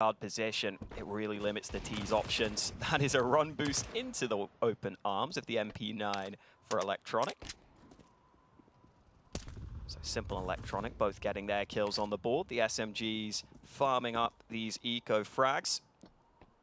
guard position, it really limits the T's options. That is a run boost into the open arms of the MP9 for Electronic. So Simple and Electronic both getting their kills on the board. The SMGs farming up these eco frags.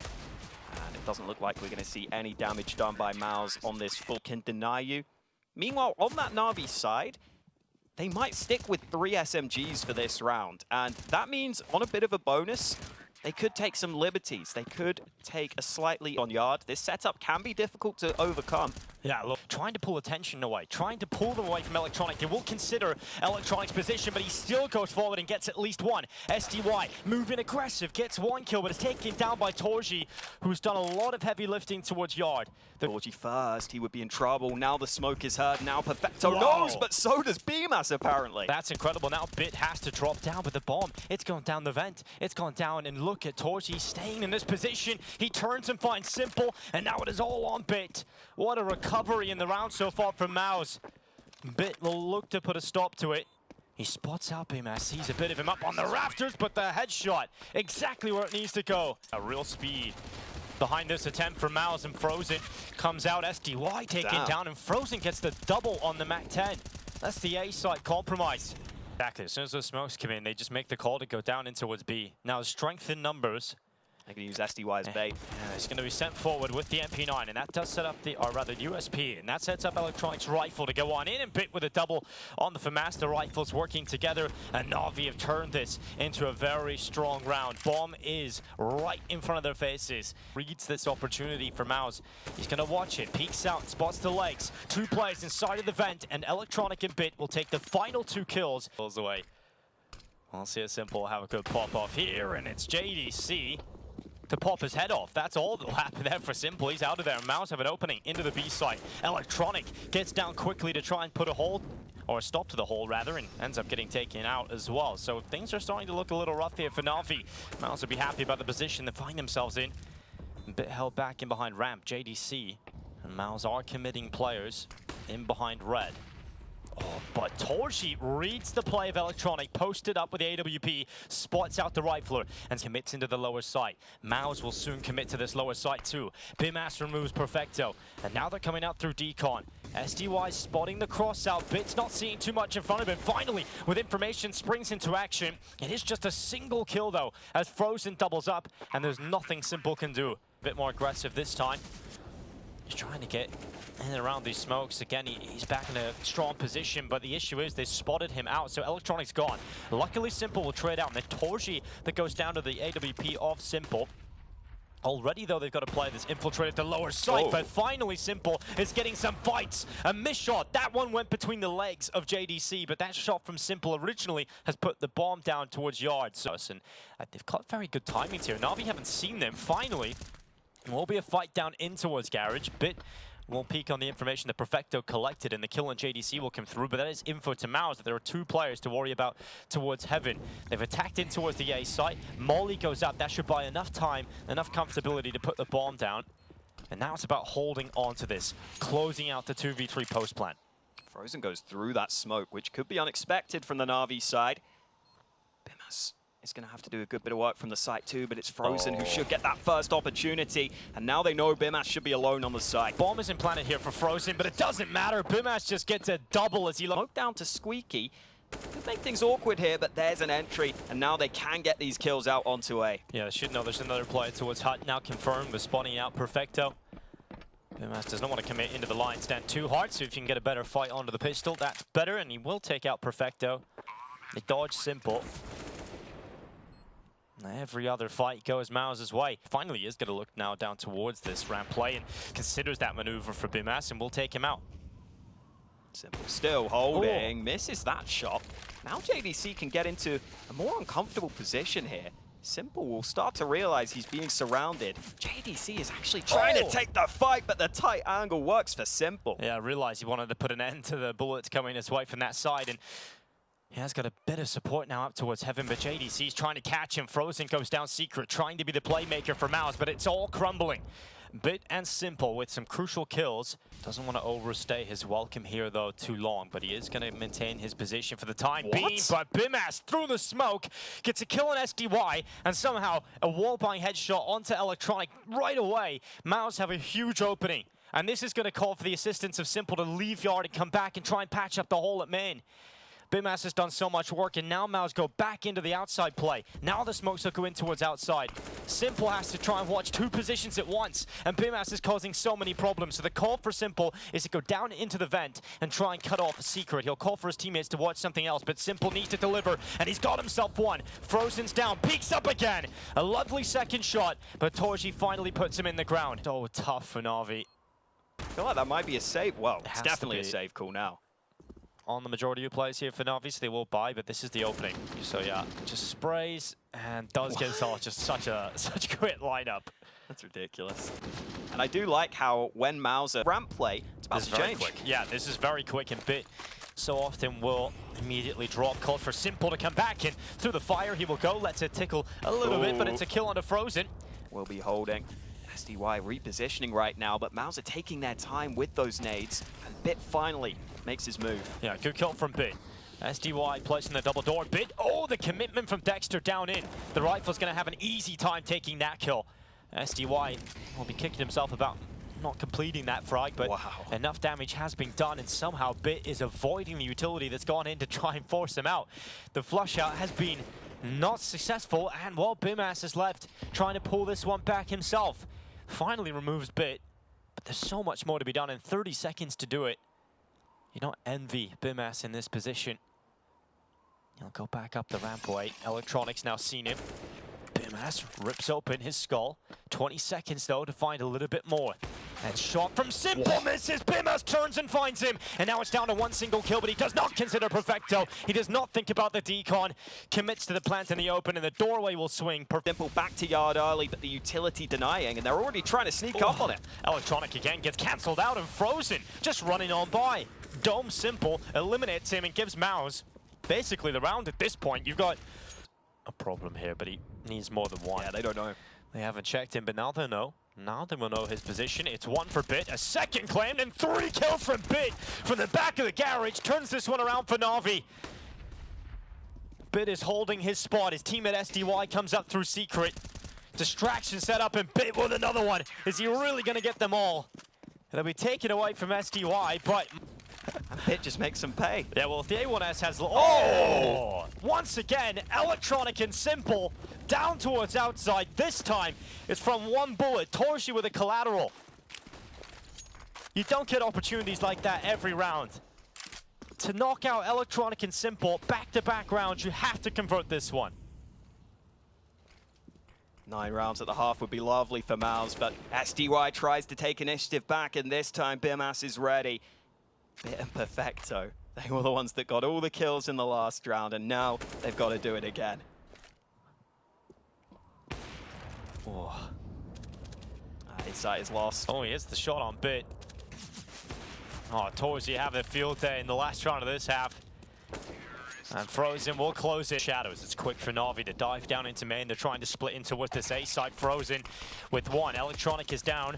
And it doesn't look like we're going to see any damage done by MOUZ on this full continiue. Meanwhile, on that NaVi side, they might stick with 3 SMGs for this round. And that means, on a bit of a bonus, they could take some liberties. They could take a slightly on yard. This setup can be difficult to overcome. Yeah, look, trying to pull attention away, trying to pull them away from Electronic. They will consider Electronic's position, but he still goes forward and gets at least one. SDY moving aggressive, gets 1 kill, but is taken down by Torji, who's done a lot of heavy lifting towards yard. Torji first, he would be in trouble. Now the smoke is heard, now Perfecto knows, but so does BMAS apparently. That's incredible. Now Bit has to drop down with the bomb. It's gone down the vent. It's gone down, and look at Torji staying in this position. He turns and finds Simple, and now it is all on Bit. What a recovery in the round so far from MOUZ. Bit will look to put a stop to it. He spots out BMAS, sees a bit of him up on the rafters, but the headshot, exactly where it needs to go. A real speed behind this attempt from MOUZ, and Frozen comes out. SDY taken down, and Frozen gets the double on the MAC-10. That's the A site compromise. Exactly, as soon as those smokes come in, they just make the call to go down in towards B. Now, strength in numbers. I can use SDY as bait. Yeah, it's going to be sent forward with the MP9, and that does set up the, or rather USP, and that sets up Electronic's rifle to go on in, and Bit with a double on the FAMAS. The rifles working together, and NaVi have turned this into a very strong round. Bomb is right in front of their faces. Reads this opportunity for MOUZ. He's going to watch it, peeks out, spots the legs. 2 players inside of the vent, and Electronic and Bit will take the final 2 kills. Pulls away. We'll see a Simple have a good pop off here, and it's JDC to pop his head off. That's all that'll happen there for Simple. He's out of there. MOUZ have an opening into the B site. Electronic gets down quickly to try and put a hold, or a stop to the hole rather, and ends up getting taken out as well. So things are starting to look a little rough here for NaVi. MOUZ will be happy about the position they find themselves in. A bit held back in behind ramp. JDC and MOUZ are committing players in behind red. Oh, but Torji reads the play of Electronic, posted up with the AWP, spots out the rifler, and commits into the lower site. MOUZ will soon commit to this lower site too. BMAS removes Perfecto, and now they're coming out through Decon. SDY spotting the cross out. Bit's not seeing too much in front of him. Finally, with information, springs into action. It is just a single kill though, as Frozen doubles up, and there's nothing Simple can do. A bit more aggressive this time. He's trying to get in and around these smokes. Again, he's back in a strong position, but the issue is they spotted him out, so Electronic's gone. Luckily, Simple will trade out, and then Torji that goes down to the AWP of Simple. Already, though, they've got a player that's infiltrated the lower site, but finally Simple is getting some fights. A missed shot. That one went between the legs of JDC, but that shot from Simple originally has put the bomb down towards yard. So, and they've got very good timings here. NaVi haven't seen them. Finally, there will be a fight down in towards Garage. Bit will peek on the information that Perfecto collected, and the kill on JDC will come through, but that is info to MOUZ that there are 2 players to worry about towards Heaven. They've attacked in towards the A site. Molly goes up. That should buy enough time, enough comfortability to put the bomb down. And now it's about holding on to this, closing out the 2v3 post plant. Frozen goes through that smoke, which could be unexpected from the NaVi side. BMAS is going to have to do a good bit of work from the site too, but it's Frozen who should get that first opportunity, and now they know BMAS should be alone on the site. Bomb is implanted here for Frozen, but it doesn't matter. BMAS just gets a double as he Smoke down to Squeaky. Could make things awkward here, but there's an entry, and now they can get these kills out onto A. Yeah, they should know there's another player towards Hut, now confirmed with spawning out Perfecto. BMAS does not want to commit into the line stand too hard, so if you can get a better fight onto the pistol, that's better, and he will take out Perfecto. They dodge Simple. Every other fight goes MOUZ's way. Finally, he is going to look now down towards this ramp play and considers that maneuver for BMAS, and will take him out. Simple still holding, misses that shot. Now JDC can get into a more uncomfortable position here. Simple will start to realize he's being surrounded. JDC is actually trying to take the fight, but the tight angle works for Simple. Yeah, I realized he wanted to put an end to the bullets coming his way from that side, and he has got a bit of support now up towards Heaven, but JDC's trying to catch him. Frozen goes down secret, trying to be the playmaker for MOUZ, but it's all crumbling. Bit and Simple with some crucial kills. Doesn't want to overstay his welcome here, though, too long, but he is going to maintain his position for the time being. But Bimas, through the smoke, gets a kill on SDY, and somehow a wall-buying headshot onto Electronic right away. MOUZ have a huge opening, and this is going to call for the assistance of Simple to leave yard and come back and try and patch up the hole at main. Bimas has done so much work, and now MOUZ go back into the outside play. Now the smokes will go in towards outside. Simple has to try and watch two positions at once, and Bimas is causing so many problems. So the call for Simple is to go down into the vent and try and cut off a secret. He'll call for his teammates to watch something else, but Simple needs to deliver, and he's got himself one. Frozen's down, peeks up again. A lovely second shot, but Torji finally puts him in the ground. So tough for NaVi. I feel like that might be a save. Well, it's definitely a save call now. On the majority of players here for NaVi, so they will buy, but this is the opening. So yeah, just sprays and does get us just such a great lineup. That's ridiculous. And I do like how when MOUZ ramp play, it's about to change. Quick. Yeah, this is very quick, and Bit so often will immediately drop. Calls for Simple to come back in. Through the fire he will go, lets it tickle a little bit, but it's a kill onto Frozen. We'll be holding. SDY repositioning right now, but MOUZ are taking their time with those nades, and Bit finally makes his move. Yeah, good kill from Bit. SDY placing the double door. Bit, oh, the commitment from Dexter down in. The rifle's going to have an easy time taking that kill. SDY will be kicking himself about not completing that frag, but enough damage has been done, and somehow Bit is avoiding the utility that's gone in to try and force him out. The flush out has been not successful, and well, Bimas is left trying to pull this one back himself. Finally removes Bit, but there's so much more to be done in 30 seconds to do it. You don't envy Bimas in this position. He'll go back up the rampway. Electronics now seen him. Bimas rips open his skull. 20 seconds, though, to find a little bit more. And shot from Simple misses. Bimas turns and finds him. And now it's down to one single kill, but he does not consider perfecto. He does not think about the decon. Commits to the plant in the open, and the doorway will swing. Simple back to yard early, but the utility denying, and they're already trying to sneak up on it. Electronic again gets cancelled out, and Frozen just running on by. Dome Simple eliminates him and gives MOUZ basically the round at this point. You've got a problem here, but he needs more than one. Yeah, they don't know. They haven't checked him, but now they know. Now they will know his position. It's one for Bit, a second claimed, and 3 kills from Bit from the back of the garage. Turns this one around for NaVi. Bit is holding his spot. His team at SDY comes up through secret. Distraction set up, and Bit with another one. Is he really going to get them all? They'll be taken away from SDY, but and Bit just makes them pay. Yeah, well, if the A1S has... Oh! Once again, Electronic and Simple down towards outside. This time, it's from one bullet. Torji with a collateral. You don't get opportunities like that every round. To knock out Electronic and Simple, back-to-back rounds, you have to convert this one. 9 rounds at the half would be lovely for MOUZ, but SDY tries to take initiative back, and this time Bimas is ready. Bit and Perfecto. They were the ones that got all the kills in the last round, and now they've got to do it again. Oh. Insight is lost. Oh, he hits the shot on Bit. Oh, Torji have a field day in the last round of this half. And Frozen will close it. Shadows, it's quick for NaVi to dive down into main. They're trying to split into with this A side. Frozen with one. Electronic is down.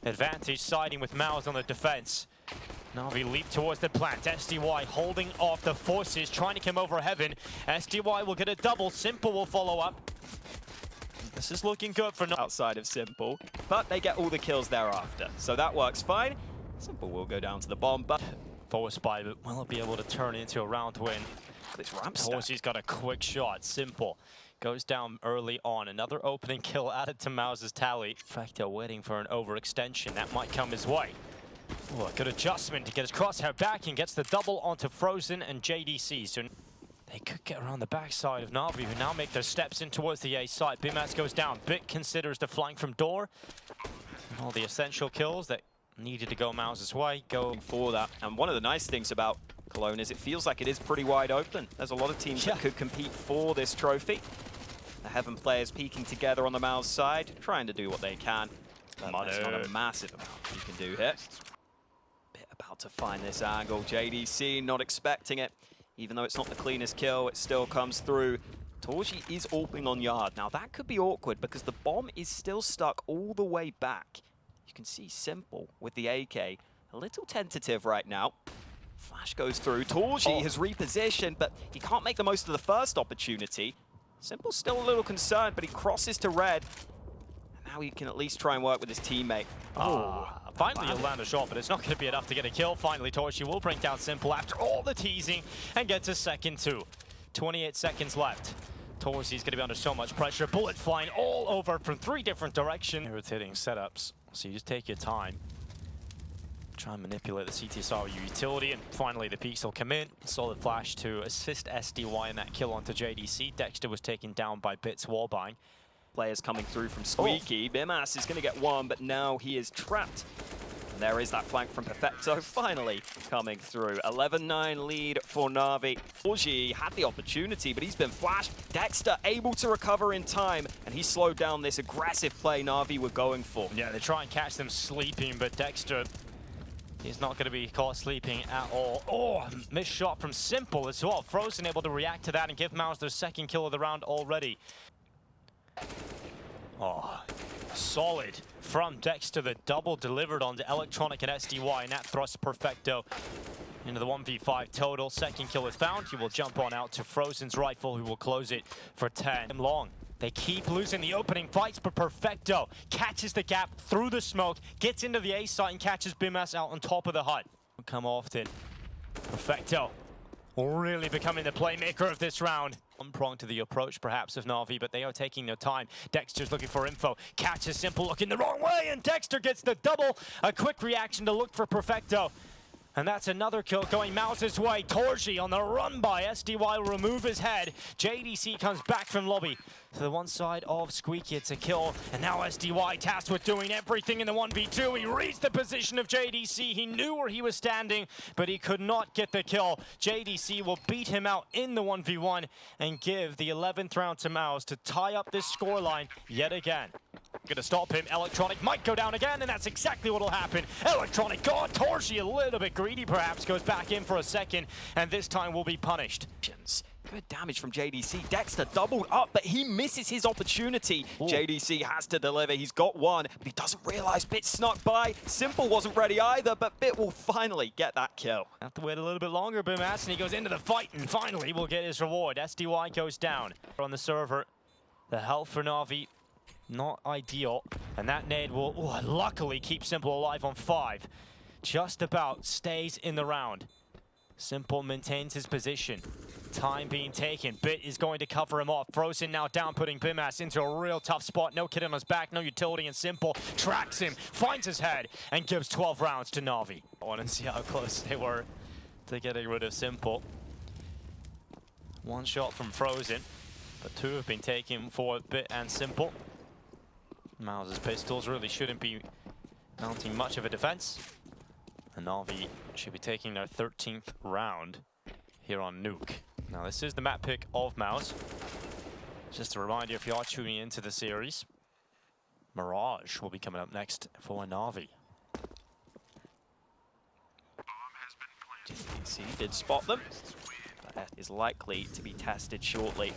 Advantage siding with MOUZ on the defense. NaVi leap towards the plant. SDY holding off the forces, trying to come over heaven. SDY will get a double. Simple will follow up. This is looking good for NaVi. Outside of Simple, but they get all the kills thereafter. So that works fine. Simple will go down to the bomb, but... Forward spy, but will it be able to turn into a round win? This ramp stack. Torji's got a quick shot. Simple goes down early on. Another opening kill added to MOUZ's tally. In fact, they're waiting for an overextension. That might come his way. Oh, a good adjustment to get his crosshair back and gets the double onto Frozen and JDC. So they could get around the backside of NaVi, who now make their steps in towards the A side. Bimas goes down. Bit considers the flank from door. And all the essential kills that needed to go MOUZ's way go for that. And one of the nice things about Cologne is it feels like it is pretty wide open. There's a lot of teams that could compete for this trophy. The Heaven players peeking together on the MOUZ side, trying to do what they can. But there's not a massive amount you can do here. Bit about to find this angle. JDC not expecting it. Even though it's not the cleanest kill, it still comes through. Torji is AWPing on yard. Now that could be awkward because the bomb is still stuck all the way back You can see Simple with the AK, a little tentative right now. Flash goes through. Torji has repositioned, but he can't make the most of the first opportunity. Simple's still a little concerned, but he crosses to red. And now he can at least try and work with his teammate. Finally he'll land a shot, but it's not going to be enough to get a kill. Finally, Torji will bring down Simple after all the teasing and gets a second two. 28 seconds left. Torji's going to be under so much pressure. Bullets flying all over from 3 different directions. Irritating setups, so you just take your time. Try and manipulate the CTSR with your utility, and finally the peaks will come in. Solid flash to assist SDY in that kill onto JDC. Dexter was taken down by Bits wallbang. Players coming through from Squeaky. Bimas is going to get one, but now he is trapped. And there is that flank from Perfecto finally coming through. 11-9 lead for NaVi. Torji had the opportunity, but he's been flashed. Dexter able to recover in time, and he slowed down this aggressive play NaVi were going for. Yeah, they try and catch them sleeping, but Dexter, he's not going to be caught sleeping at all. Oh, missed shot from Simple as well. Frozen able to react to that and give MOUZ their second kill of the round already. Oh, solid from Dexter. The double delivered onto Electronic and SDY, and that thrusts Perfecto into the 1v5 total. Second kill is found. He will jump on out to Frozen's rifle, who will close it for 10 long. They keep losing the opening fights, but Perfecto catches the gap through the smoke, gets into the A site, and catches Bimas out on top of the hut. Come often. Perfecto really becoming the playmaker of this round. One prong to the approach, perhaps, of NaVi, but they are taking their time. Dexter's looking for info. Catches Simple looking the wrong way, and Dexter gets the double. A quick reaction to look for Perfecto. And that's another kill going MOUZ's way. Torji on the run by SDY will remove his head. JDC comes back from lobby to the one side of Squeaky. It's a kill. And now SDY tasked with doing everything in the 1v2. He reads the position of JDC. He knew where he was standing, but he could not get the kill. JDC will beat him out in the 1v1 and give the 11th round to MOUZ to tie up this scoreline yet again. Gonna stop him. Electronic might go down again, and that's exactly what will happen. Electronic gone. Torji a little bit greedy, perhaps, goes back in for a second, and this time will be punished. Good damage from JDC. Dexter doubled up, but he misses his opportunity. JDC has to deliver. He's got one, but he doesn't realize Bit snuck by. Simple wasn't ready either, but Bit will finally get that kill. Have to wait a little bit longer, Bimas, and he goes into the fight, and finally will get his reward. SDY goes down on the server. The health for NaVi, not ideal, and that nade will luckily keep Simple alive on 5. Just about stays in the round. Simple maintains his position. Time being taken. Bit is going to cover him off. Frozen now down, putting Bimas into a real tough spot. No kid on his back, no utility, and Simple tracks him, finds his head, and gives 12 rounds to NaVi. I want to see how close they were to getting rid of Simple. One shot from Frozen, but 2 have been taken for Bit and Simple. MOUZ's pistols really shouldn't be mounting much of a defense. And NaVi should be taking their 13th round here on NUKE. Now this is the map pick of MOUZ. Just a reminder, if you are tuning into the series, Mirage will be coming up next for NaVi. JDC did spot them, but that is likely to be tested shortly.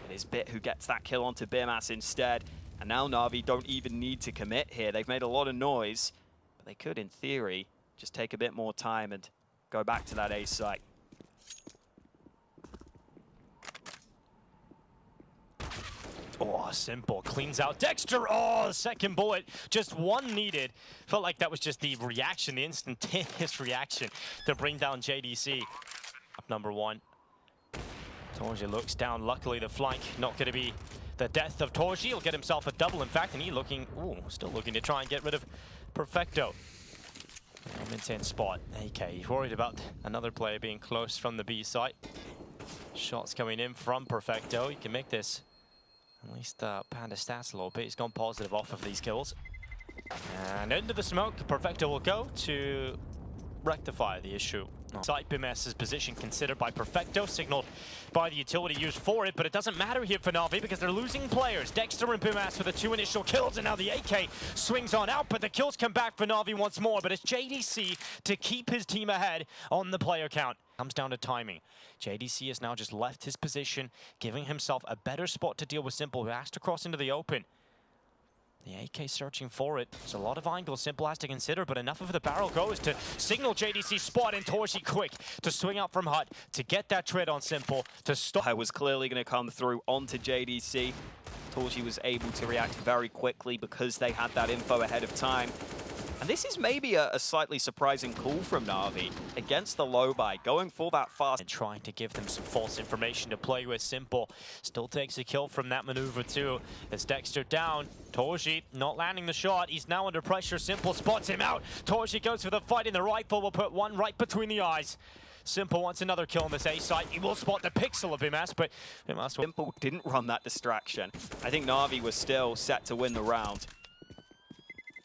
It is Bit who gets that kill onto Bimas instead. And now NaVi don't even need to commit here. They've made a lot of noise, but they could, in theory, just take a bit more time and go back to that A site. Oh, Simple cleans out Dexter. Oh, second bullet, just one needed. Felt like that was just the reaction, the instantaneous reaction to bring down JDC. Up number 1. Torji looks down. Luckily, the flank not going to be the death of Torji. He'll get himself a double, in fact, and he's looking, still looking to try and get rid of Perfecto. Maintain spot. Okay, he's worried about another player being close from the B site. Shots coming in from Perfecto. He can make this at least pad his stats a little bit. He's gone positive off of these kills. And into the smoke, Perfecto will go to rectify the issue. Site Bimas's position considered by Perfecto, signaled by the utility used for it, but it doesn't matter here for NaVi because they're losing players. Dexter and Bimas for the 2 initial kills, and now the AK swings on out, but the kills come back for NaVi once more, but it's JDC to keep his team ahead on the player count. Comes down to timing. JDC has now just left his position, giving himself a better spot to deal with Simple, who has to cross into the open. The AK searching for it. There's a lot of angles Simple has to consider, but enough of the barrel goes to signal JDC's spot, and Torshi quick to swing up from Hut to get that trade on Simple to stop. I was clearly going to come through onto JDC. Torshi was able to react very quickly because they had that info ahead of time. And this is maybe a slightly surprising call from NaVi against the low buy, going for that fast. And trying to give them some false information to play with. Simple still takes a kill from that maneuver too. It's Dexter down. Torshi not landing the shot. He's now under pressure. Simple spots him out. Torshi goes for the fight, and the rifle will put one right between the eyes. Simple wants another kill on this A site. He will spot the pixel of Bimas, but Bimas Simple didn't run that distraction. I think NaVi was still set to win the round.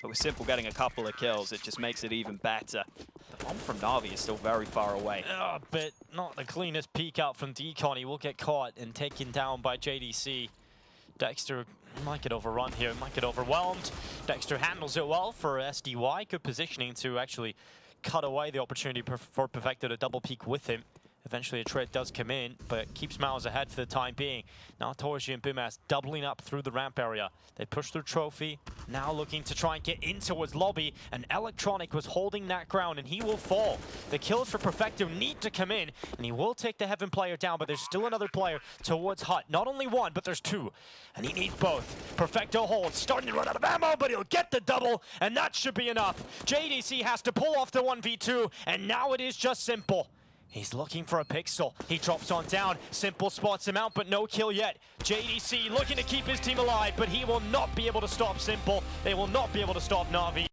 But with Simple getting a couple of kills, it just makes it even better. The bomb from NaVi is still very far away. But not the cleanest peek out from Decon. He will get caught and taken down by JDC. Dexter might get overrun here, might get overwhelmed. Dexter handles it well for SDY. Good positioning to actually cut away the opportunity for Perfecto to double peek with him. Eventually a trade does come in, but keeps MOUZ ahead for the time being. Now Torshi and Bimas doubling up through the ramp area. They push through Trophy, now looking to try and get in towards Lobby, and Electronic was holding that ground, and he will fall. The kills for Perfecto need to come in, and he will take the Heaven player down, but there's still another player towards Hut. Not only one, but there's two, and he needs both. Perfecto holds, starting to run out of ammo, but he'll get the double, and that should be enough. JDC has to pull off the 1v2, and now it is just Simple. He's looking for a pixel. He drops on down. Simple spots him out, but no kill yet. JDC looking to keep his team alive, but he will not be able to stop Simple. They will not be able to stop NaVi.